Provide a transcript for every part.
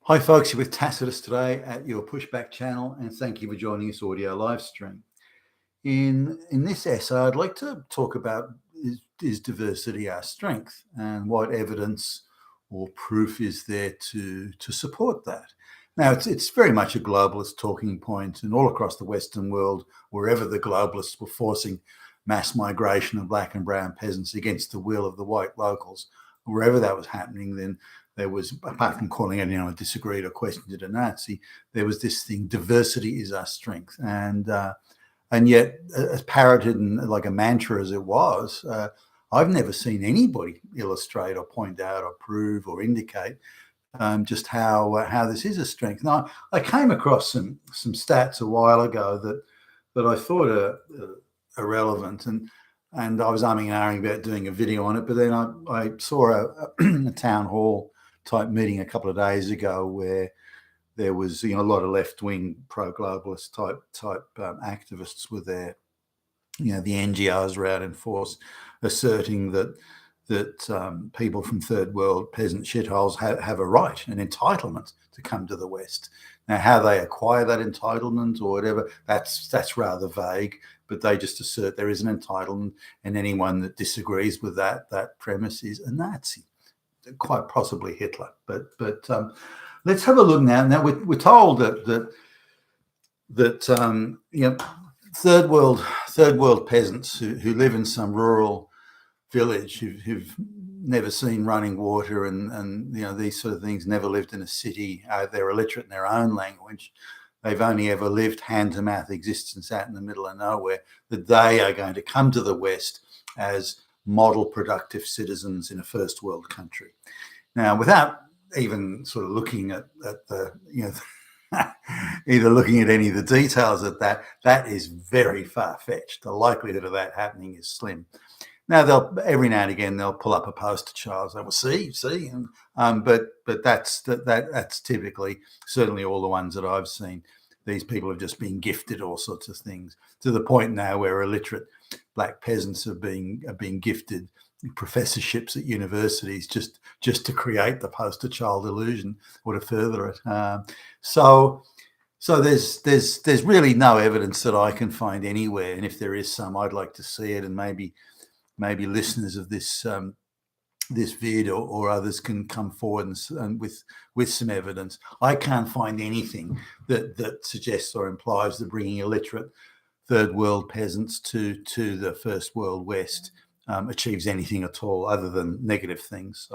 Hi folks, you're with Tacitus today at your Pushback channel, and thank you for joining this audio live stream. In this essay, I'd like to talk about is diversity our strength, and what evidence or proof is there to support that. Now, it's very much a globalist talking point, and all across the Western world, wherever the globalists were forcing mass migration of black and brown peasants against the will of the white locals, wherever that was happening, then there was, apart from calling anyone disagreed or questioned it a Nazi, there was this thing: diversity is our strength. And yet, as parroted and like a mantra as it was, I've never seen anybody illustrate or point out or prove or indicate just how this is a strength. Now, I came across some stats a while ago that I thought are relevant, and I was umming and ahhing about doing a video on it, but then I saw a town hall type meeting a couple of days ago where there was a lot of left-wing pro-globalist type activists were there. The NGOs were out in force asserting that people from third world peasant shitholes have a right, an entitlement to come to the West. Now, how they acquire that entitlement or whatever, that's rather vague, but they just assert there is an entitlement, and anyone that disagrees with that premise is a Nazi, quite possibly Hitler. But let's have a look now. Now we're told that third world peasants who live in some rural village who've never seen running water and these sort of things, never lived in a city, they're illiterate in their own language, they've only ever lived hand-to-mouth existence out in the middle of nowhere, that they are going to come to the West as model productive citizens in a first world country. Now, without even sort of looking at the either looking at any of the details of that is very far-fetched. The likelihood of that happening is slim. Now, every now and again they'll pull up a poster child. They will see, but that's typically, certainly all the ones that I've seen, these people have just been gifted all sorts of things, to the point now where illiterate black peasants are being gifted professorships at universities just to create the poster child illusion or to further it. So there's really no evidence that I can find anywhere, and if there is some, I'd like to see it, and maybe listeners of this this vid or others can come forward and with some evidence. I can't find anything that suggests or implies that bringing illiterate third world peasants to the first world West achieves anything at all other than negative things.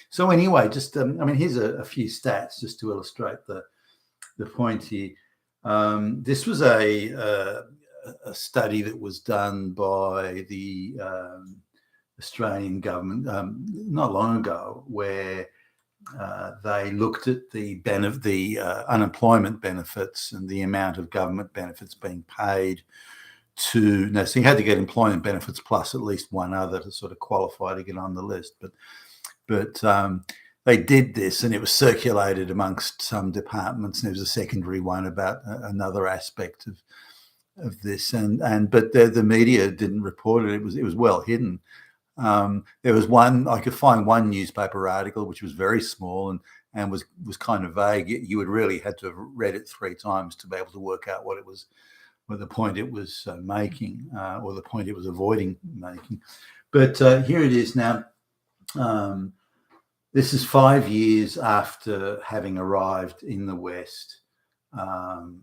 So anyway, just here's a few stats just to illustrate the point here. This was a study that was done by the Australian government not long ago, where they looked at the unemployment benefits and the amount of government benefits being paid so you had to get employment benefits plus at least one other to sort of qualify to get on the list. But they did this, and it was circulated amongst some departments, and there was a secondary one about another aspect of this, but the media didn't report it. It was well hidden. There was I could find one newspaper article which was very small and was kind of vague. You would really had to have read it 3 times to be able to work out what the point it was making, or the point it was avoiding making. But here it is now. This is 5 years after having arrived in the West, and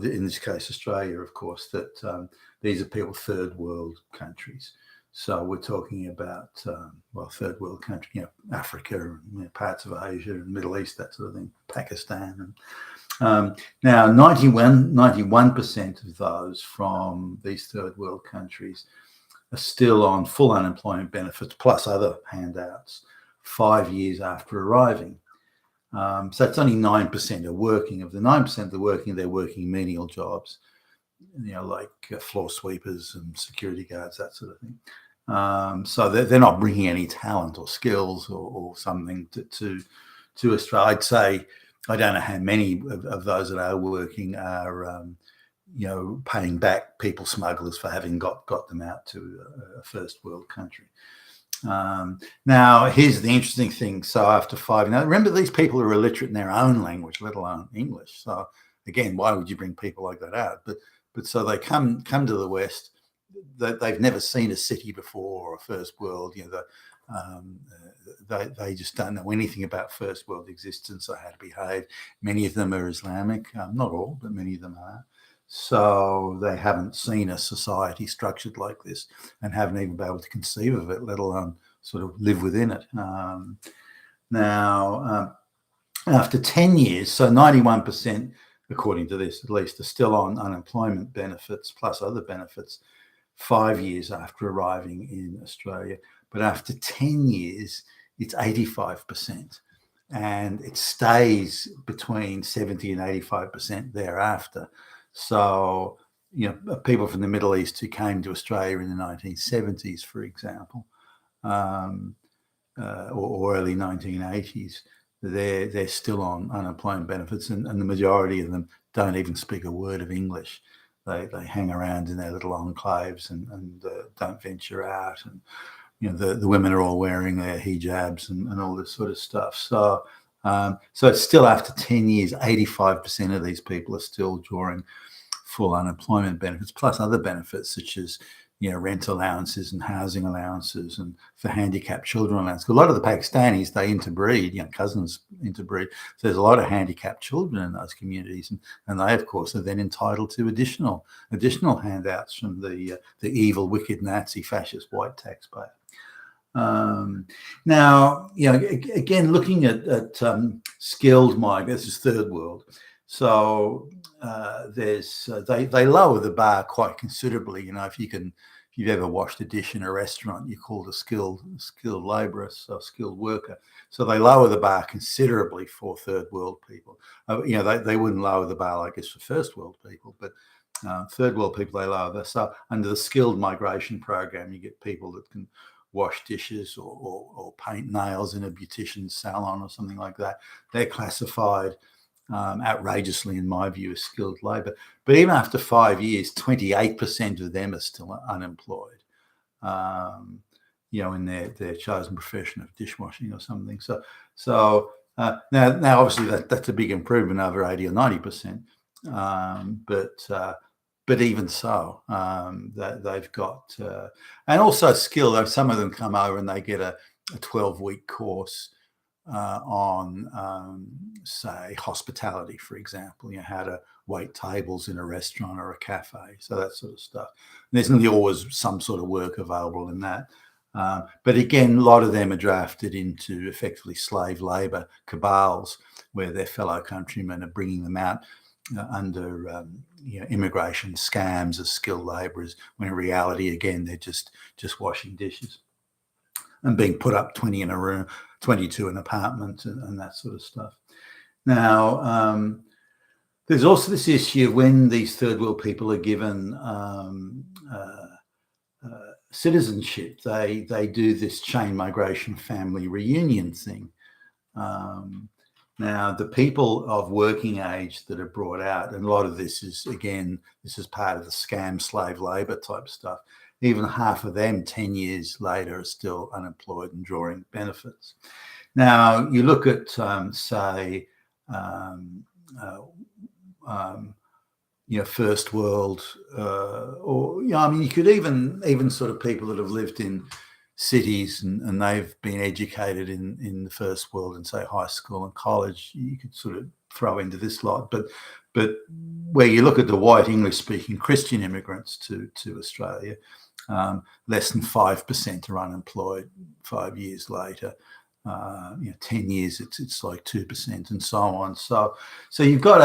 in this case Australia, of course, that these are people third world countries. So we're talking about third world country, Africa, parts of Asia and Middle East, that sort of thing, Pakistan. And now 91% of those from these third world countries are still on full unemployment benefits plus other handouts 5 years after arriving. So it's only 9% are working. Of the 9% that are working, they're working menial jobs, like floor sweepers and security guards, that sort of thing. So they're not bringing any talent or skills or something to Australia. I'd say I don't know how many of those that are working are paying back people smugglers for having got them out to a first world country. Now, here's the interesting thing. So after 5, now remember, these people are illiterate in their own language, let alone English. So again, why would you bring people like that out? But so they come to the West. They've never seen a city before or a first world. They just don't know anything about first world existence or how to behave. Many of them are Islamic, not all, but many of them are. So they haven't seen a society structured like this and haven't even been able to conceive of it, let alone sort of live within it. Now, after 10 years, so 91%, according to this at least, are still on unemployment benefits plus other benefits 5 years after arriving in Australia. But after 10 years, it's 85%. And it stays between 70 and 85% thereafter. So, people from the Middle East who came to Australia in the 1970s, for example, or early 1980s, they're still on unemployment benefits, and the majority of them don't even speak a word of English. They hang around in their little enclaves and don't venture out. And the women are all wearing their hijabs and all this sort of stuff. So it's still, after 10 years, 85% of these people are still drawing full unemployment benefits, plus other benefits such as rent allowances and housing allowances, and for handicapped children allowance. A lot of the Pakistanis, they interbreed, cousins interbreed. So there's a lot of handicapped children in those communities, and they, of course, are then entitled to additional handouts from the evil, wicked, Nazi, fascist white taxpayer. Now, again, looking at skilled migrants, this is third world. So they lower the bar quite considerably. If you've ever washed a dish in a restaurant, you're called a skilled labourer, so skilled worker. So they lower the bar considerably for third world people. They wouldn't lower the bar, I guess, for first world people, but third world people, they lower the. So under the skilled migration program, you get people that can wash dishes or paint nails in a beautician's salon or something like that. They're classified outrageously, in my view, as skilled labour. But even after 5 years, 28% of them are still unemployed, in their chosen profession of dishwashing or something. So now obviously that's a big improvement over 80 or 90%. But even so, they've got, and also skill. Some of them come over and they get a 12-week course on, say, hospitality, for example, how to wait tables in a restaurant or a cafe, so that sort of stuff. And there's nearly always some sort of work available in that. But again, a lot of them are drafted into effectively slave labour cabals, where their fellow countrymen are bringing them out under immigration scams as skilled labourers, when in reality, again, they're just washing dishes and being put up 20 in a room, 22 in an apartment, and that sort of stuff. Now, there's also this issue when these third world people are given citizenship, they do this chain migration family reunion thing. Now, the people of working age that are brought out, and a lot of this is, again, this is part of the scam slave labour type stuff. Even half of them 10 years later are still unemployed and drawing benefits. Now, you look at, say, first world, or you could even sort of people that have lived in cities and they've been educated in the first world in, say, high school and college, you could sort of throw into this lot. But where you look at the white English-speaking Christian immigrants to Australia, less than 5% are unemployed 5 years later. 10 years, it's like 2%, and so on. So you've got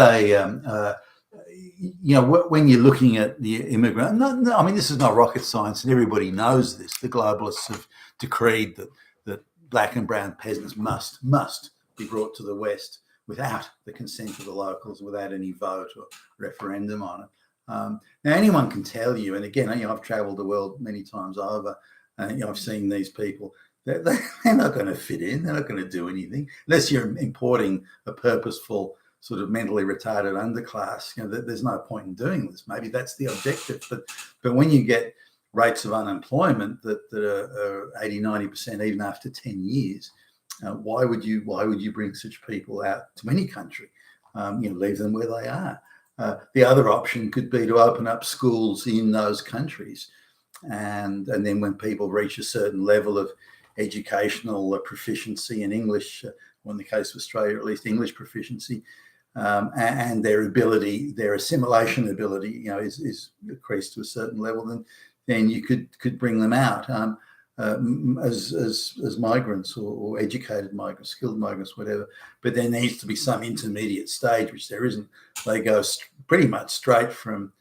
when you're looking at the immigrant, I mean, this is not rocket science, and everybody knows this. The globalists have decreed that black and brown peasants must be brought to the West without the consent of the locals, without any vote or referendum on it. Now, anyone can tell you, and again, I've travelled the world many times over, and I've seen these people. They're not going to fit in. They're not going to do anything unless you're importing a purposeful sort of mentally retarded underclass. There's no point in doing this. Maybe that's the objective. But when you get rates of unemployment that are 80, 90% even after 10 years, why would you bring such people out to any country? Leave them where they are. The other option could be to open up schools in those countries, and then when people reach a certain level of educational proficiency in English, or in the case of Australia, at least English proficiency, and their assimilation ability, is increased to a certain level, then you could bring them out as migrants or educated migrants, skilled migrants, whatever. But there needs to be some intermediate stage, which there isn't. They go pretty much straight from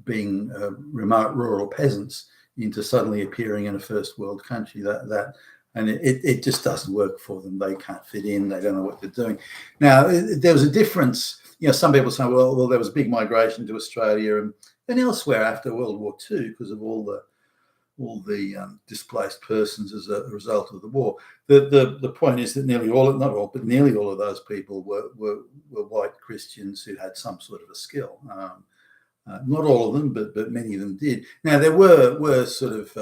being remote rural peasants into suddenly appearing in a first world country. And it just doesn't work for them. They can't fit in. They don't know what they're doing. Now, there was a difference. Some people say, well, there was a big migration to Australia and elsewhere after World War II because of all the displaced persons as a result of the war. The point is that nearly all of those people were white Christians who had some sort of a skill. Not all of them, but many of them did. Now, there were sort of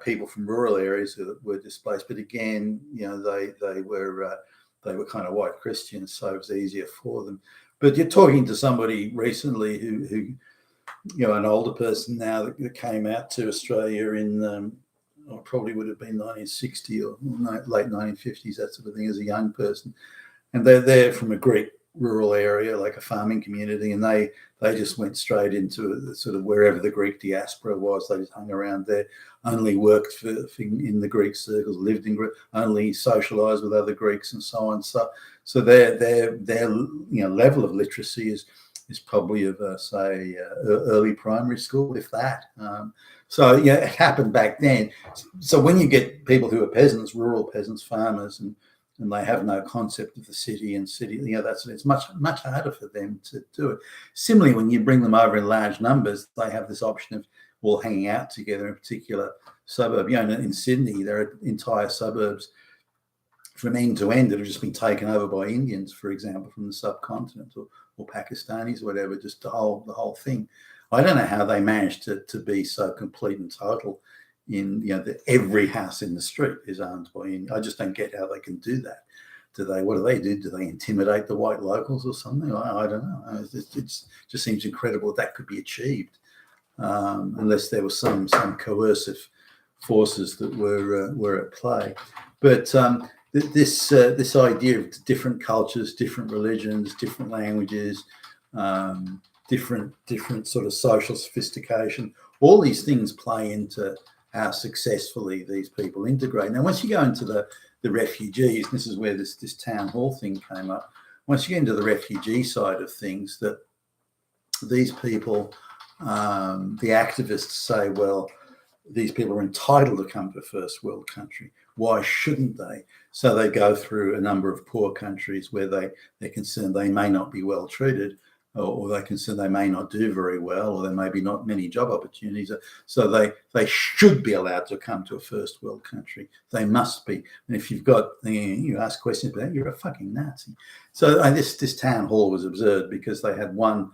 people from rural areas that were displaced, but again, they were kind of white Christians, so it was easier for them. But you're talking to somebody recently who an older person now that came out to Australia in probably would have been 1960 or late 1950s, that sort of thing, as a young person, and they're from a Greek rural area, like a farming community, and they just went straight into sort of wherever the Greek diaspora was. They just hung around there, only worked in the Greek circles, lived in Greek, only socialised with other Greeks and so on. So their level of literacy is probably of say early primary school, if that. It happened back then. So when you get people who are peasants, rural peasants, farmers, and they have no concept of the city, it's much harder for them to do it. Similarly, when you bring them over in large numbers, they have this option of all hanging out together in a particular suburb. In Sydney, there are entire suburbs from end to end that have just been taken over by Indians, for example, from the subcontinent, or Pakistanis, or whatever, just the whole thing. I don't know how they managed to be so complete and total in every house in the street is owned by Indians. I just don't get how they can do that. What do they do? Do they intimidate the white locals or something? I don't know. It just seems incredible that could be achieved, unless there was some coercive forces that were at play. But this idea of different cultures, different religions, different languages, different sort of social sophistication, all these things play into how successfully these people integrate. Now, once you go into the refugees, and this is where this town hall thing came up, once you get into the refugee side of things, that these people, the activists say, well, these people are entitled to come to a first world country. Why shouldn't they? So they go through a number of poor countries where they're concerned they may not be well treated, or they're concerned they may not do very well, or there may be not many job opportunities. So they should be allowed to come to a first world country. They must be. And if you ask questions about that, you're a fucking Nazi. So this town hall was absurd because they had one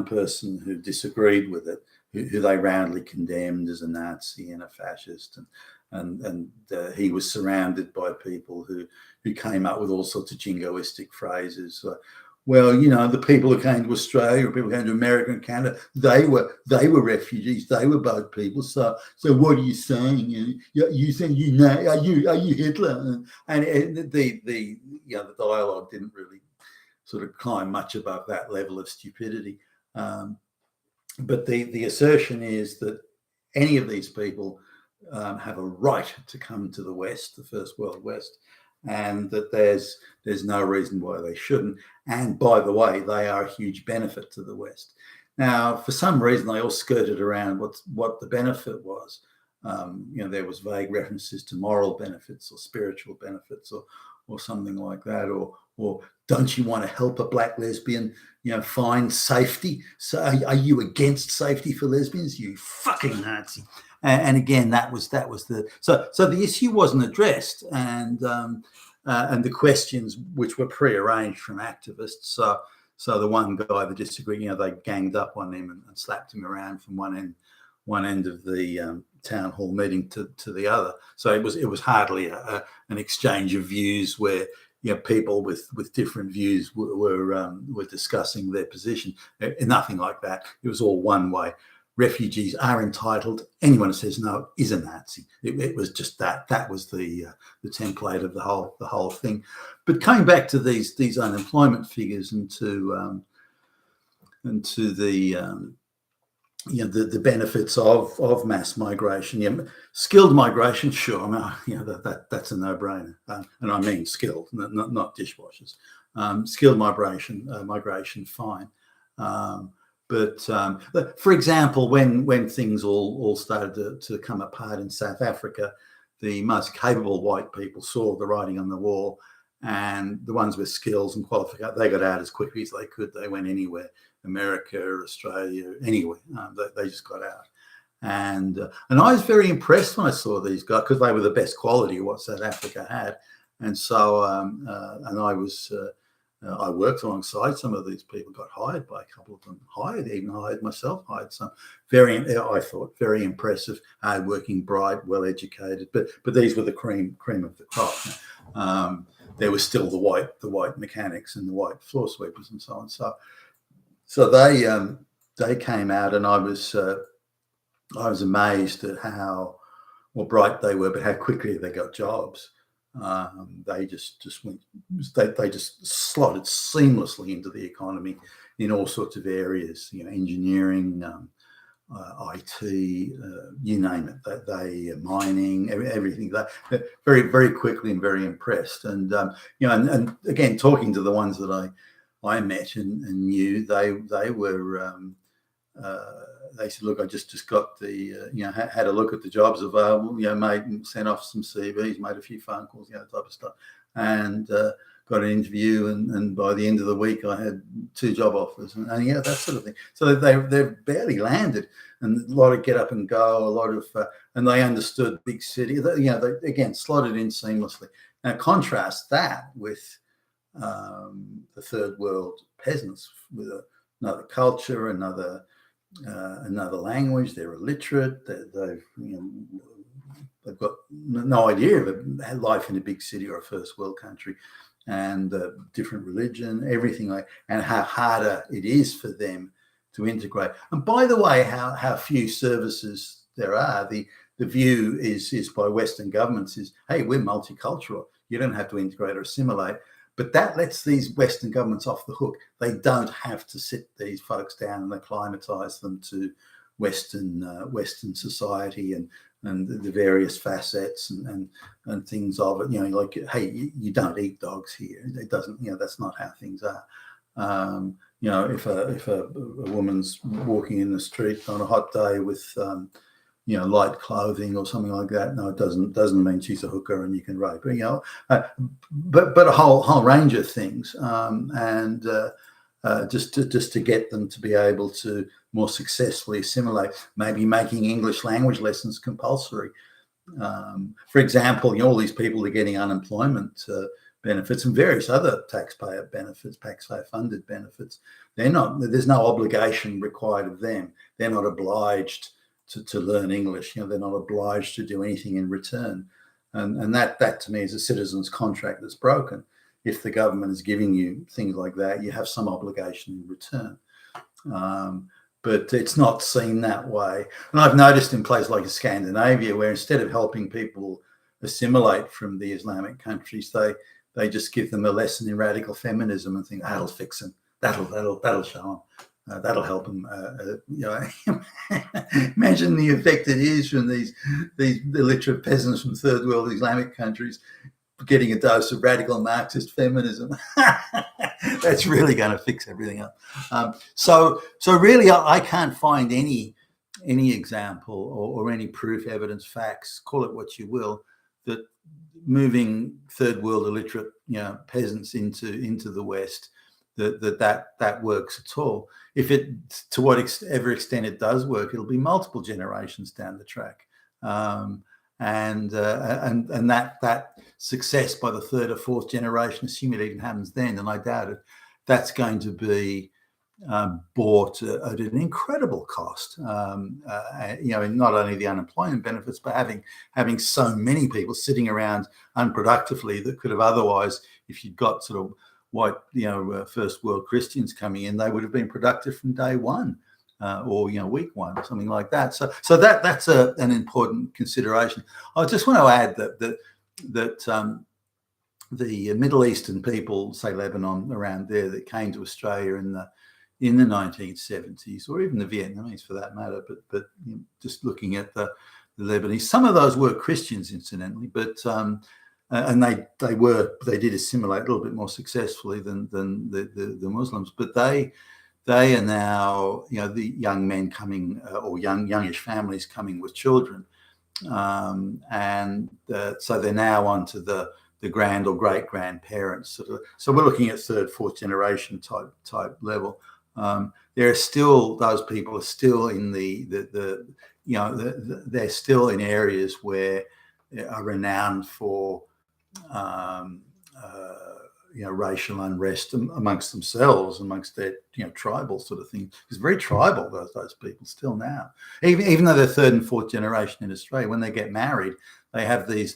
person who disagreed with it, who they roundly condemned as a Nazi and a fascist, and he was surrounded by people who came up with all sorts of jingoistic phrases. Well, the people who came to Australia, or people who came to America and Canada, they were refugees. They were both people. So what are you saying? You saying are you Hitler? And the dialogue didn't really sort of climb much above that level of stupidity. But the assertion is that any of these people have a right to come to the West, the first world West, and that there's no reason why they shouldn't. And by the way, they are a huge benefit to the West. Now, for some reason, they all skirted around what the benefit was. There was vague references to moral benefits or spiritual benefits or something like that, or don't you want to help a black lesbian, find safety? So are you against safety for lesbians? You fucking Nazi. And again, that was so the issue wasn't addressed, and the questions which were prearranged from activists. So the one guy that disagreed, they ganged up on him and slapped him around from one end of the town hall meeting to the other. So it was hardly an exchange of views where people with different views were discussing their position. Nothing like that. It was all one way. Refugees are entitled. Anyone who says no is a Nazi. It was just that. That was the template of the whole thing. But coming back to these unemployment figures and to the benefits of mass migration, skilled migration, sure, that's a no-brainer, and I mean skilled, not dishwashers. Skilled migration, fine. But for example, when things all started to come apart in South Africa, the most capable white people saw the writing on the wall, and the ones with skills and qualifications, they got out as quickly as they could. They went anywhere, America, Australia, anywhere. They just got out. And I was very impressed when I saw these guys, because they were the best quality of what South Africa had. And so, I worked alongside some of these people, got hired by a couple of them, even hired myself, hired some. I thought, very impressive, hard-working, bright, well-educated. But these were the cream of the crop. There was still the white mechanics and the white floor sweepers and so on. So they came out, and I was amazed at how bright they were, but how quickly they got jobs. They just went. They just slotted seamlessly into the economy in all sorts of areas. Engineering, IT, you name it. They mining, everything. They very, very quickly and very impressed. And and again, talking to the ones that I met and knew, they were. They said, "Look, I just got the had a look at the jobs available. Made sent off some CVs, made a few phone calls, type of stuff, and got an interview. And by the end of the week, I had 2 job offers, and that sort of thing. So they've barely landed, and a lot of get up and go, a lot of and they understood big city. They again slotted in seamlessly. Now contrast that with the third world peasants with another culture, another language. They're illiterate. They've got no idea of life in a big city or a first world country, and different religion, everything and how harder it is for them to integrate. And by the way, how few services there are. The view is by Western governments is, hey, we're multicultural. You don't have to integrate or assimilate. But that lets these Western governments off the hook. They don't have to sit these folks down and acclimatise them to Western society and the various facets and things of it. Like, hey, you don't eat dogs here. It doesn't. That's not how things are. If a woman's walking in the street on a hot day with light clothing or something like that, no, it doesn't mean she's a hooker and you can rape her. But a whole range of things, and just to get them to be able to more successfully assimilate, maybe making English language lessons compulsory. For example, all these people are getting unemployment benefits and various other taxpayer benefits, taxpayer-funded benefits. There's no obligation required of them. They're not obliged to learn English. They're not obliged to do anything in return. And that to me is a citizen's contract that's broken. If the government is giving you things like that, you have some obligation in return. But it's not seen that way. And I've noticed in places like Scandinavia, where instead of helping people assimilate from the Islamic countries, they just give them a lesson in radical feminism and think that'll fix them. That'll show them. That'll help them. Imagine the effect it is from these illiterate peasants from third world Islamic countries getting a dose of radical Marxist feminism. That's really going to fix everything up. So really, I can't find any example or any proof, evidence, facts, call it what you will, that moving third world illiterate peasants into the West that works at all. If it, to whatever extent it does work, it'll be multiple generations down the track, and that success by the third or fourth generation, assuming it even happens then, and I doubt it, that's going to be bought at an incredible cost. Not only the unemployment benefits, but having so many people sitting around unproductively that could have otherwise, if you'd got sort of white, first world Christians coming in, they would have been productive from day one. Or week one, or something like that. So that's an important consideration. I just want to add that the Middle Eastern people, say Lebanon, around there, that came to Australia in the 1970s, or even the Vietnamese for that matter, but just looking at the Lebanese, some of those were Christians, incidentally, but and they did assimilate a little bit more successfully than the Muslims, but they are now, the young men coming, or youngish families coming with children, and so they're now onto the grand or great grandparents. So we're looking at third, fourth generation type level. There are still, those people are still in they're still in areas where are renowned for racial unrest amongst themselves, amongst their tribal sort of thing. It's very tribal, those people still now, even though they're third and fourth generation in Australia. When they get married, they have these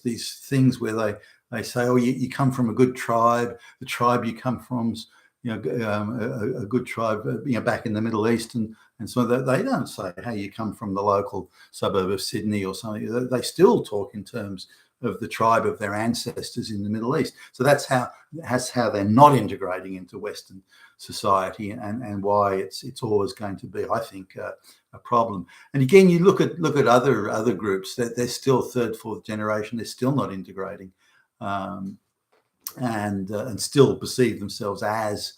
things where they say, oh, you come from a good tribe. The tribe you come from's a good tribe, back in the Middle East, and so they don't say, hey, you come from the local suburb of Sydney or something. They still talk in terms of the tribe of their ancestors in the Middle East. So that's how they're not integrating into Western society, and why it's always going to be, I think, a problem. And again, you look at other groups that they're still third, fourth generation. They're still not integrating, and still perceive themselves as,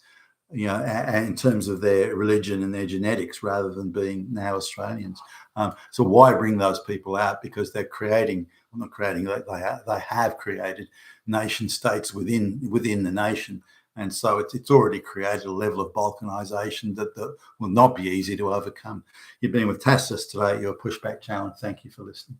in terms of their religion and their genetics, rather than being now Australians. So why bring those people out? Because they're creating, well, not creating, they have created nation states within the nation. And so it's already created a level of balkanisation that will not be easy to overcome. You've been with Tassos today, your Pushback Challenge. Thank you for listening.